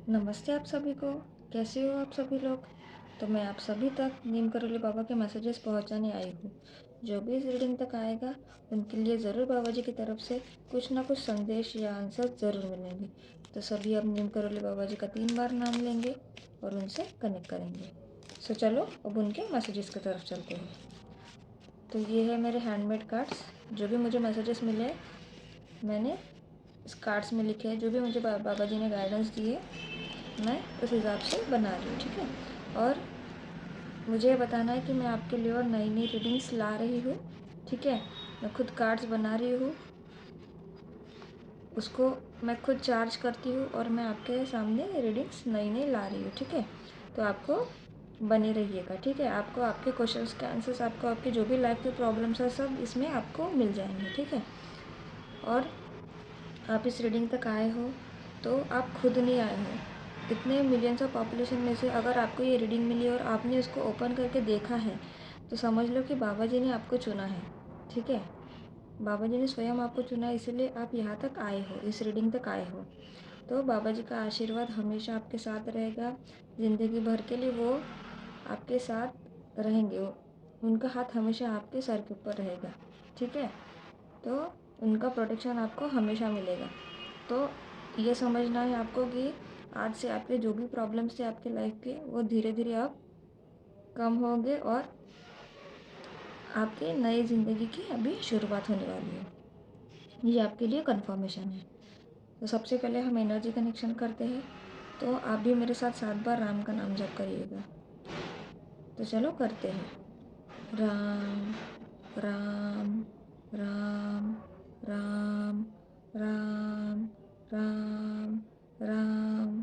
नमस्ते आप सभी को। कैसे हो आप सभी लोग। तो मैं आप सभी तक नीम करोली बाबा के मैसेजेस पहुंचाने आई हूँ। जो भी इस रीडिंग तक आएगा उनके लिए ज़रूर बाबा जी की तरफ से कुछ ना कुछ संदेश या आंसर ज़रूर मिलेंगे। तो सभी अब नीम करोली बाबा जी का 3 बार नाम लेंगे और उनसे कनेक्ट करेंगे। सो चलो अब उनके मैसेजेस की तरफ चलते हैं। तो ये है मेरे हैंडमेड कार्ड्स। जो भी मुझे मैसेजेस मिले मैंने इस कार्ड्स में लिखे हैं। जो भी मुझे बाबा जी ने गाइडेंस दिए मैं उस हिसाब से बना रही हूँ, ठीक है। और मुझे बताना है कि मैं आपके लिए और नई नई रीडिंग्स ला रही हूँ, ठीक है। मैं खुद कार्ड्स बना रही हूँ, उसको मैं खुद चार्ज करती हूँ और मैं आपके सामने रीडिंग्स नई नई ला रही हूँ, ठीक है। तो आपको बने रहिएगा, ठीक है। आपको आपके क्वेश्चंस के आंसर्स, आपको आपकी जो भी लाइफ की प्रॉब्लम्स है सब इसमें आपको मिल जाएंगे, ठीक है। और आप इस रीडिंग तक आए हो तो आप खुद नहीं आए हो। इतने मिलियंस ऑफ पॉपुलेशन में से अगर आपको ये रीडिंग मिली और आपने उसको ओपन करके देखा है तो समझ लो कि बाबा जी ने आपको चुना है, ठीक है। बाबा जी ने स्वयं आपको चुना है, इसीलिए आप यहाँ तक आए हो, इस रीडिंग तक आए हो। तो बाबा जी का आशीर्वाद हमेशा आपके साथ रहेगा। ज़िंदगी भर के लिए वो आपके साथ रहेंगे। उनका हाथ हमेशा आपके सर के ऊपर रहेगा, ठीक है। तो उनका प्रोटेक्शन आपको हमेशा मिलेगा। तो ये समझना है आपको कि आज से आपके जो भी प्रॉब्लम्स थे आपके लाइफ के वो धीरे धीरे अब कम होंगे और आपके नई ज़िंदगी की अभी शुरुआत होने वाली है। ये आपके लिए कंफर्मेशन है। तो सबसे पहले हम एनर्जी कनेक्शन करते हैं। तो आप भी मेरे साथ 7 बार राम का नाम जप करिएगा। तो चलो करते हैं। राम राम राम राम राम राम राम।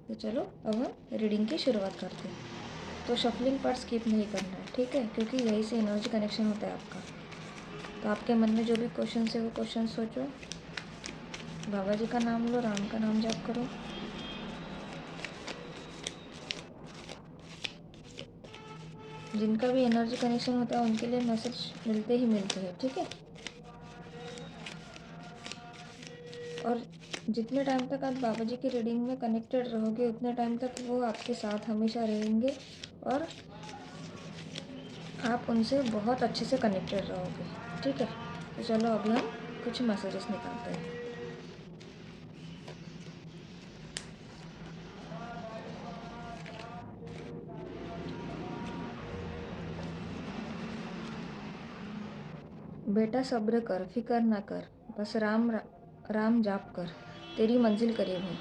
तो चलो अब हम रीडिंग की शुरुआत करते हैं। तो शफलिंग पार्ट स्किप नहीं करना है, ठीक है, क्योंकि यही से एनर्जी कनेक्शन होता है आपका। तो आपके मन में जो भी क्वेश्चन है वो क्वेश्चन सोचो, बाबा जी का नाम लो, राम का नाम जप करो। जिनका भी एनर्जी कनेक्शन होता है उनके लिए मैसेज मिलते ही मिलते हैं, ठीक है। और जितने टाइम तक आप बाबा जी की रीडिंग में कनेक्टेड रहोगे उतने टाइम तक वो आपके साथ हमेशा रहेंगे और आप उनसे बहुत अच्छे से कनेक्टेड रहोगे, ठीक है। तो चलो अभी हम कुछ मैसेजेस निकालते हैं। बेटा सब्र कर, फिक्र ना कर, बस राम जाप कर, तेरी मंजिल करीब है।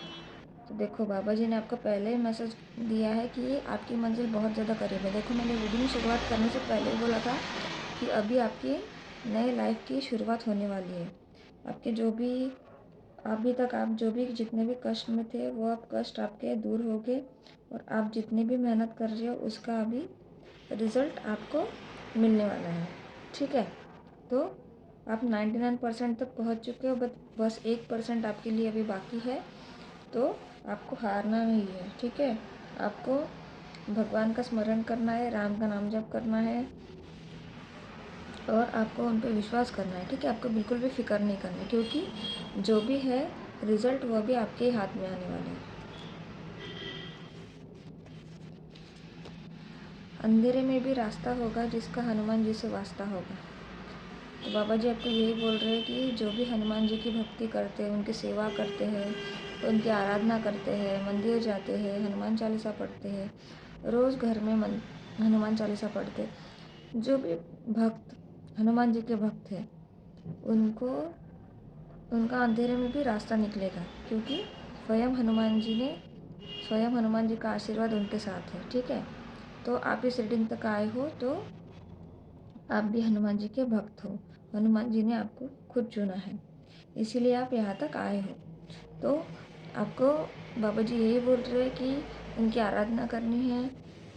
तो देखो बाबा जी ने आपको पहले ही मैसेज दिया है कि ये आपकी मंजिल बहुत ज़्यादा करीब है। देखो मैंने रीडिंग शुरुआत करने से पहले ही बोला था कि अभी आपकी नए लाइफ की शुरुआत होने वाली है। आपके जो भी अभी तक आप जो भी जितने भी कष्ट में थे वो अब कष्ट आपके दूर हो गए और आप जितनी भी मेहनत कर रहे हो उसका अभी रिज़ल्ट आपको मिलने वाला है, ठीक है। तो आप 99% तक पहुंच चुके हो, बस 1% आपके लिए अभी बाकी है। तो आपको हारना नहीं है, ठीक है। आपको भगवान का स्मरण करना है, राम का नाम जप करना है और आपको उन पर विश्वास करना है, ठीक है। आपको बिल्कुल भी फिक्र नहीं करना है क्योंकि जो भी है रिज़ल्ट वो भी आपके हाथ में आने वाला है। अंधेरे में भी रास्ता होगा जिसका हनुमान जी से वास्ता होगा। तो बाबा जी आपको यही बोल रहे हैं कि जो भी हनुमान जी की भक्ति करते हैं, उनकी सेवा करते हैं, उनकी आराधना करते हैं, मंदिर जाते हैं, हनुमान चालीसा पढ़ते हैं, रोज़ घर में हनुमान चालीसा पढ़ते, जो भी भक्त हनुमान जी के भक्त हैं उनको उनका अंधेरे में भी रास्ता निकलेगा क्योंकि स्वयं हनुमान जी का आशीर्वाद उनके साथ है, ठीक है। तो आप इस रीडिंग तक आए हो तो आप भी हनुमान जी के भक्त हो। हनुमान जी ने आपको खुद चुना है, इसीलिए आप यहाँ तक आए हो। तो आपको बाबा जी यही बोल रहे हैं कि उनकी आराधना करनी है,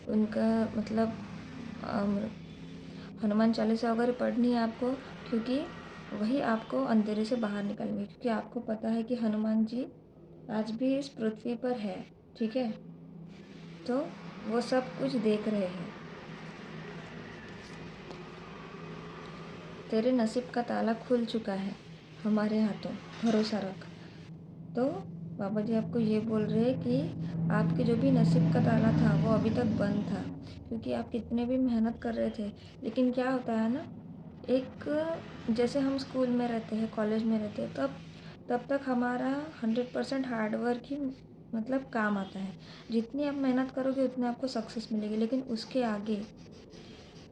उनका मतलब अम, हनुमान चालीसा वगैरह पढ़नी है आपको, क्योंकि वही आपको अंधेरे से बाहर निकालेंगे। क्योंकि आपको पता है कि हनुमान जी आज भी इस पृथ्वी पर है, ठीक है। तो वो सब कुछ देख रहे हैं। तेरे नसीब का ताला खुल चुका है, हमारे हाथों भरोसा रख। तो बाबा जी आपको ये बोल रहे हैं कि आपके जो भी नसीब का ताला था वो अभी तक बंद था, क्योंकि आप कितने भी मेहनत कर रहे थे। लेकिन क्या होता है ना, एक जैसे हम स्कूल में रहते हैं, कॉलेज में रहते हैं, तब तक हमारा 100% हार्डवर्क ही मतलब काम आता है। जितनी आप मेहनत करोगे उतनी आपको सक्सेस मिलेगी। लेकिन उसके आगे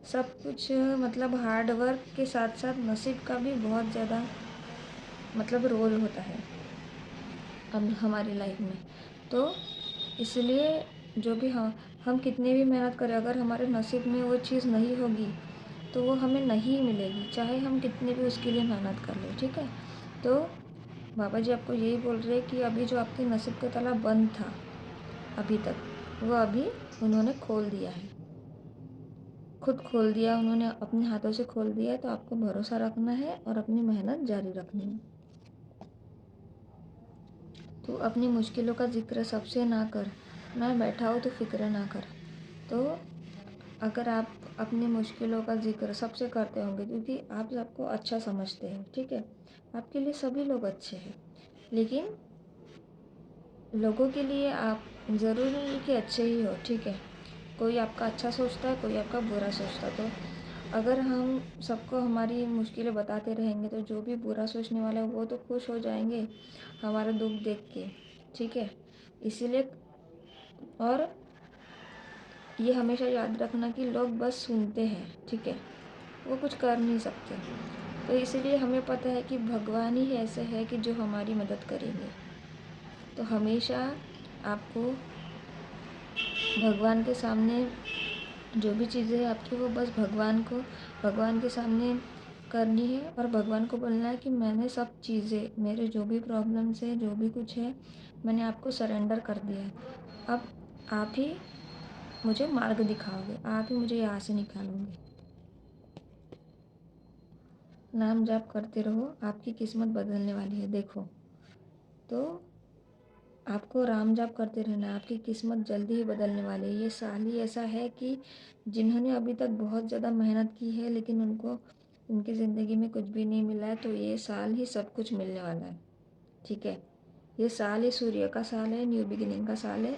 सब कुछ मतलब हार्ड वर्क के साथ साथ नसीब का भी बहुत ज़्यादा मतलब रोल होता है हम हमारी लाइफ में। तो इसलिए जो भी हम कितनी भी मेहनत करें, अगर हमारे नसीब में वो चीज़ नहीं होगी तो वो हमें नहीं मिलेगी, चाहे हम कितनी भी उसके लिए मेहनत कर लें। ठीक है, तो बाबा जी आपको यही बोल रहे हैं कि अभी जो आपके नसीब का ताला बंद था अभी तक, वो अभी उन्होंने खोल दिया है, खुद खोल दिया उन्होंने, अपने हाथों से खोल दिया है। तो आपको भरोसा रखना है और अपनी मेहनत जारी रखनी है। तो अपनी मुश्किलों का जिक्र सबसे ना कर, मैं बैठा हूँ तो फिक्र ना कर। तो अगर आप अपनी मुश्किलों का जिक्र सबसे करते होंगे, क्योंकि आप सबको अच्छा समझते हैं, ठीक है, आपके लिए सभी लोग अच्छे हैं, लेकिन लोगों के लिए आप ज़रूरी नहीं कि अच्छे ही हो। ठीक है, कोई आपका अच्छा सोचता है, कोई आपका बुरा सोचता है। तो अगर हम सबको हमारी मुश्किलें बताते रहेंगे तो जो भी बुरा सोचने वाला है वो तो खुश हो जाएंगे हमारा दुख देख के। ठीक है, इसीलिए और ये हमेशा याद रखना कि लोग बस सुनते हैं, ठीक है, वो कुछ कर नहीं सकते। तो इसलिए हमें पता है कि भगवान ही ऐसे है कि जो हमारी मदद करेंगे। तो हमेशा आपको भगवान के सामने जो भी चीज़ें हैं आपकी, वो बस भगवान के सामने करनी है और भगवान को बोलना है कि मैंने सब चीज़ें, मेरे जो भी प्रॉब्लम्स है, जो भी कुछ है, मैंने आपको सरेंडर कर दिया है। अब आप ही मुझे मार्ग दिखाओगे, आप ही मुझे यहाँ से निकालोगे। नाम जाप करते रहो, आपकी किस्मत बदलने वाली है। देखो, तो आपको राम जाप करते रहना है, आपकी किस्मत जल्दी ही बदलने वाली है। ये साल ही ऐसा है कि जिन्होंने अभी तक बहुत ज़्यादा मेहनत की है लेकिन उनको उनकी ज़िंदगी में कुछ भी नहीं मिला है, तो ये साल ही सब कुछ मिलने वाला है। ठीक है, ये साल ही सूर्य का साल है, न्यू बिगिनिंग का साल है।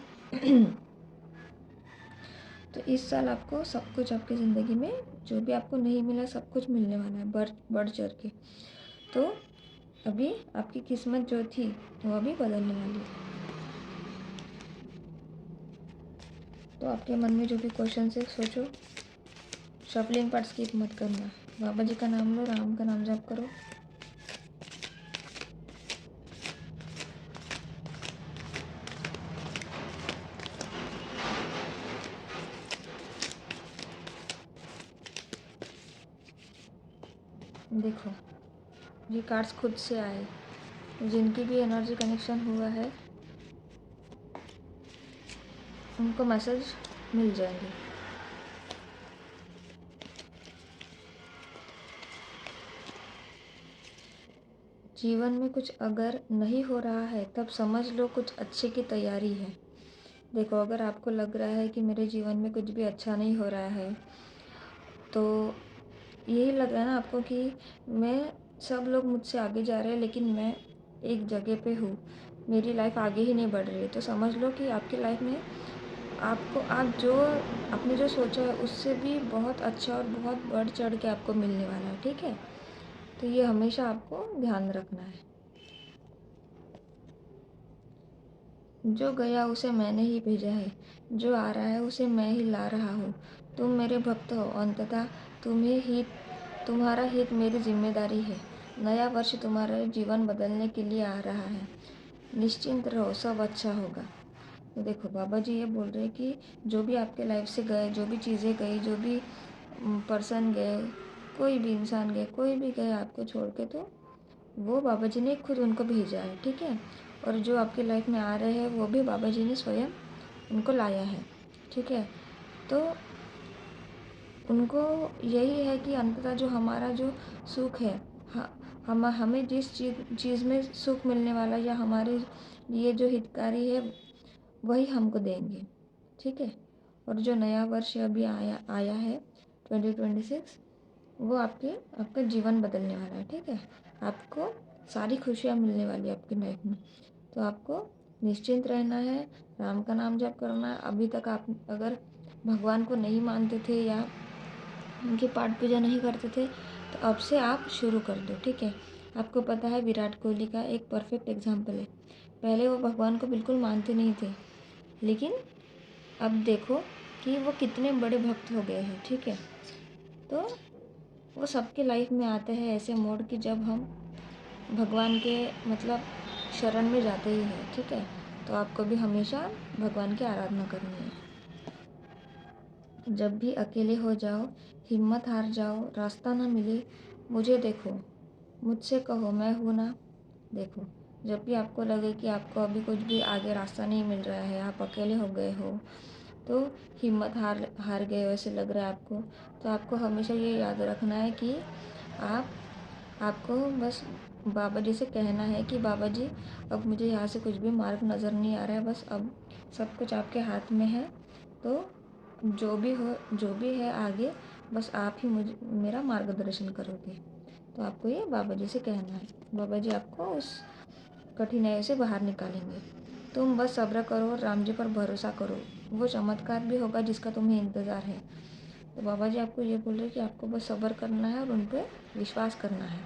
तो इस साल आपको सब कुछ आपकी ज़िंदगी में जो भी आपको नहीं मिला सब कुछ मिलने वाला है, बढ़ चढ़ के। तो अभी आपकी किस्मत जो थी वो अभी बदलने वाली है। तो आपके मन में जो भी क्वेश्चन है सोचो, शफलिंग पार्ट स्किप मत करना। बाबा जी का नाम लो, राम का नाम जप करो। देखो, ये कार्ड्स खुद से आए, जिनकी भी एनर्जी कनेक्शन हुआ है उनको मैसेज मिल जाएंगे। जीवन में कुछ अगर नहीं हो रहा है तब समझ लो कुछ अच्छे की तैयारी है। देखो, अगर आपको लग रहा है कि मेरे जीवन में कुछ भी अच्छा नहीं हो रहा है, तो यही लग रहा है ना आपको कि मैं सब लोग मुझसे आगे जा रहे हैं लेकिन मैं एक जगह पे हूँ, मेरी लाइफ आगे ही नहीं बढ़ रही है। तो समझ लो कि आपकी लाइफ में आपको आपने जो सोचा है उससे भी बहुत अच्छा और बहुत बढ़ चढ़ के आपको मिलने वाला है। ठीक है, तो ये हमेशा आपको ध्यान रखना है। जो गया उसे मैंने ही भेजा है, जो आ रहा है उसे मैं ही ला रहा हूँ। तुम मेरे भक्त हो, अंततः तुम्हारा हित मेरी जिम्मेदारी है। नया वर्ष तुम्हारे जीवन बदलने के लिए आ रहा है, निश्चिंत रहो, सब अच्छा होगा। तो देखो, बाबा जी ये बोल रहे हैं कि जो भी आपके लाइफ से गए, जो भी चीज़ें गई, जो भी पर्सन गए, कोई भी इंसान गए, कोई भी गए आपको छोड़ के, तो वो बाबा जी ने खुद उनको भेजा है। ठीक है, और जो आपकी लाइफ में आ रहे हैं वो भी बाबा जी ने स्वयं उनको लाया है। ठीक है, तो उनको यही है कि अंततः जो हमारा जो सुख है, हमें जिस चीज़ में सुख मिलने वाला या हमारे लिए जो हितकारी है वही हमको देंगे। ठीक है, और जो नया वर्ष अभी आया आया है 2026, वो आपका जीवन बदलने वाला है। ठीक है, आपको सारी खुशियाँ मिलने वाली है आपकी लाइफ में। तो आपको निश्चिंत रहना है, राम का नाम जप करना है। अभी तक आप अगर भगवान को नहीं मानते थे या उनकी पाठ पूजा नहीं करते थे, तो अब से आप शुरू कर दो, ठीक है। आपको पता है विराट कोहली का एक परफेक्ट एग्जाम्पल है। पहले वो भगवान को बिल्कुल मानते नहीं थे, लेकिन अब देखो कि वो कितने बड़े भक्त हो गए हैं, ठीक है। तो वो सबके लाइफ में आते हैं ऐसे मोड कि जब हम भगवान के मतलब शरण में जाते ही हैं, ठीक है। तो आपको भी हमेशा भगवान की आराधना करनी है। जब भी अकेले हो जाओ, हिम्मत हार जाओ, रास्ता ना मिले, मुझे देखो, मुझसे कहो मैं हूँ ना। देखो, जब भी आपको लगे कि आपको अभी कुछ भी आगे रास्ता नहीं मिल रहा है, आप अकेले हो गए हो, तो हिम्मत हार हार गए हो ऐसे लग रहा है आपको, तो आपको हमेशा ये याद रखना है कि आप आपको बस बाबा जी से कहना है कि बाबा जी, अब मुझे यहाँ से कुछ भी मार्ग नज़र नहीं आ रहा है, बस अब सब कुछ आपके हाथ में है। तो जो भी है आगे, बस आप ही मुझे मेरा मार्गदर्शन करोगे। तो आपको ये बाबा जी से कहना है। बाबा जी आपको उस कठिनाई से बाहर निकालेंगे। तुम बस सब्र करो और राम जी पर भरोसा करो, वो चमत्कार भी होगा जिसका तुम्हें इंतज़ार है। तो बाबा जी आपको ये बोल रहे हैं कि आपको बस सब्र करना है और उन पर विश्वास करना है।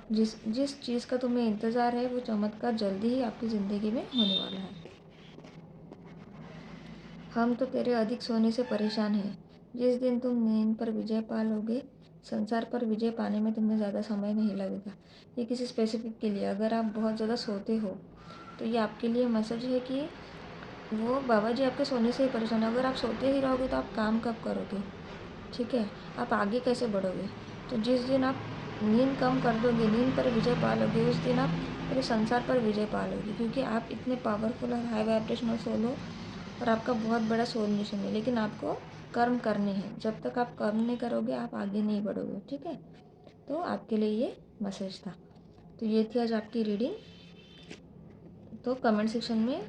जिस जिस चीज़ का तुम्हें इंतज़ार है, वो चमत्कार जल्दी ही आपकी ज़िंदगी में होने वाला है। हम तो तेरे अधिक सोने से परेशान हैं। जिस दिन तुम नींद पर विजय पा लोगे, संसार पर विजय पाने में तुम्हें ज़्यादा समय नहीं लगेगा। ये किसी स्पेसिफिक के लिए, अगर आप बहुत ज़्यादा सोते हो तो ये आपके लिए मैसेज है कि वो बाबा जी आपके सोने से ही परेशान है। अगर आप सोते ही रहोगे तो आप काम कब करोगे, ठीक है। आप आगे कैसे बढ़ोगे। तो जिस दिन आप नींद कम कर दोगे, नींद पर विजय पा लोगे, उस दिन आप पूरे संसार पर विजय पा लोगे, क्योंकि आप इतने पावरफुल और हाई वाइब्रेशनल सोल हो और आपका बहुत बड़ा सोल मिशन है। लेकिन आपको कर्म करने हैं, जब तक आप कर्म नहीं करोगे आप आगे नहीं बढ़ोगे, ठीक है। तो आपके लिए ये मैसेज था। तो ये थी आज आपकी रीडिंग। तो कमेंट सेक्शन में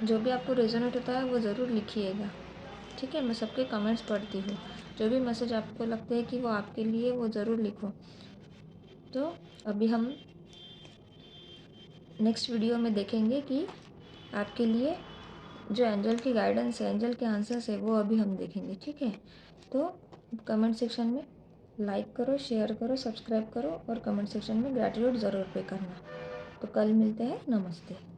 जो भी आपको रेजोनेट होता है वो ज़रूर लिखिएगा, ठीक है। मैं सबके कमेंट्स पढ़ती हूँ। जो भी मैसेज आपको लगता है कि वो आपके लिए, वो ज़रूर लिखो। तो अभी हम नेक्स्ट वीडियो में देखेंगे कि आपके लिए जो एंजल की गाइडेंस है, एंजल के आंसर्स है, वो अभी हम देखेंगे, ठीक है। तो कमेंट सेक्शन में लाइक करो, शेयर करो, सब्सक्राइब करो और कमेंट सेक्शन में ग्रैटिट्यूड ज़रूर पे करना। तो कल मिलते हैं। नमस्ते।